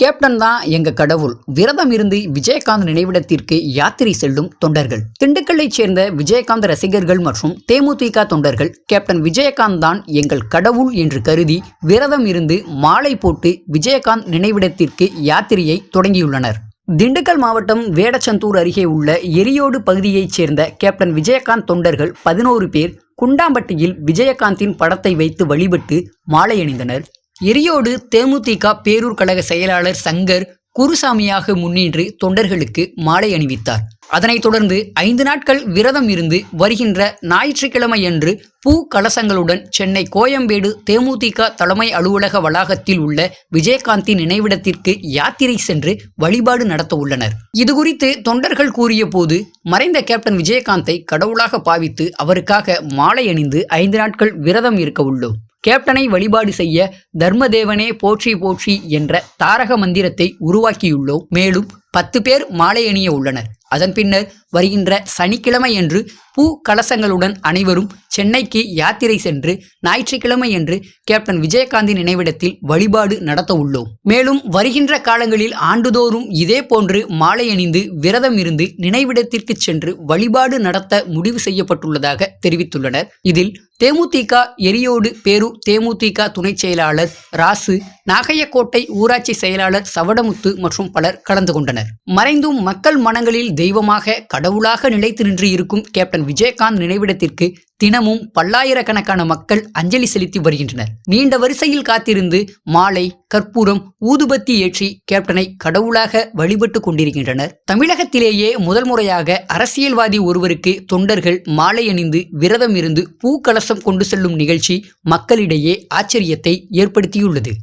Captain தான் எங்க கடவுள். விரதம் இருந்து விஜயகாந்த் நினைவிடத்திற்கு யாத்திரை செல்லும் தொண்டர்கள். திண்டுக்கல்லைச் சேர்ந்த விஜயகாந்த் ரசிகர்கள் மற்றும் தேமுதிக தொண்டர்கள் கேப்டன் விஜயகாந்த் தான் எங்கள் கடவுள் என்று கருதி விரதம் இருந்து மாலை போட்டு விஜயகாந்த் நினைவிடத்திற்கு யாத்திரையை தொடங்கியுள்ளனர். திண்டுக்கல் மாவட்டம் வேடச்சந்தூர் அருகே உள்ள எரியோடு பகுதியைச் சேர்ந்த கேப்டன் விஜயகாந்த் தொண்டர்கள் 11 பேர் குண்டாம்பட்டியில் விஜயகாந்தின் படத்தை வைத்து வழிபட்டு மாலை அணிந்தனர். எரியோடு தேமுதிக பேரூர் கழக செயலாளர் சங்கர் குருசாமியாக முன்னின்று தொண்டர்களுக்கு மாலை அணிவித்தார். அதனைத் தொடர்ந்து 5 நாட்கள் விரதம் இருந்து வருகின்ற ஞாயிற்றுக்கிழமையன்று பூ கலசங்களுடன் சென்னை கோயம்பேடு தேமுதிக தலைமை அலுவலக வளாகத்தில் உள்ள விஜயகாந்தின் நினைவிடத்திற்கு யாத்திரை சென்று வழிபாடு நடத்த உள்ளனர். இதுகுறித்து தொண்டர்கள் கூறிய போது, மறைந்த கேப்டன் விஜயகாந்தை கடவுளாக பாவித்து அவருக்காக மாலை அணிந்து 5 நாட்கள் விரதம் இருக்க உள்ளோம். கேப்டனை வழிபாடு செய்ய தர்மதேவனே போற்றி போற்றி என்ற தாரக மந்திரத்தை உருவாக்கியுள்ளோம். மேலும் 10 பேர் மாலை அணிய உள்ளனர். அதன் பின்னர் வருகின்ற சனிக்கிழமையன்று பூ கலசங்களுடன் அனைவரும் சென்னைக்கு யாத்திரை சென்று ஞாயிற்றுக்கிழமையன்று கேப்டன் விஜயகாந்தின் நினைவிடத்தில் வழிபாடு நடத்த உள்ளோம். மேலும் வருகின்ற காலங்களில் ஆண்டுதோறும் இதே போன்று மாலை அணிந்து விரதம் இருந்து நினைவிடத்திற்கு சென்று வழிபாடு நடத்த முடிவு செய்யப்பட்டுள்ளதாக தெரிவித்துள்ளனர். இதில் தேமுதிக எரியோடு பேரூர் தேமுதிக துணை செயலாளர் ராசு, நாகையக்கோட்டை ஊராட்சி செயலாளர் சவடமுத்து மற்றும் பலர் கலந்து கொண்டனர். மறைந்தும் மக்கள் மனங்களில் தெய்வமாக கடவுளாக நிலைத்து நின்று இருக்கும் கேப்டன் விஜயகாந்த் நினைவிடத்திற்கு தினமும் பல்லாயிரக்கணக்கான மக்கள் அஞ்சலி செலுத்தி வருகின்றனர். நீண்ட வரிசையில் காத்திருந்து மாலை, கற்பூரம், ஊதுபத்தி ஏற்றி கேப்டனை கடவுளாக வழிபட்டு கொண்டிருக்கின்றனர். தமிழகத்திலேயே முதல் முறையாக அரசியல்வாதி ஒருவருக்கு தொண்டர்கள் மாலை அணிந்து விரதம் இருந்து பூக்கலசம் கொண்டு செல்லும் நிகழ்ச்சி மக்களிடையே ஆச்சரியத்தை ஏற்படுத்தியுள்ளது.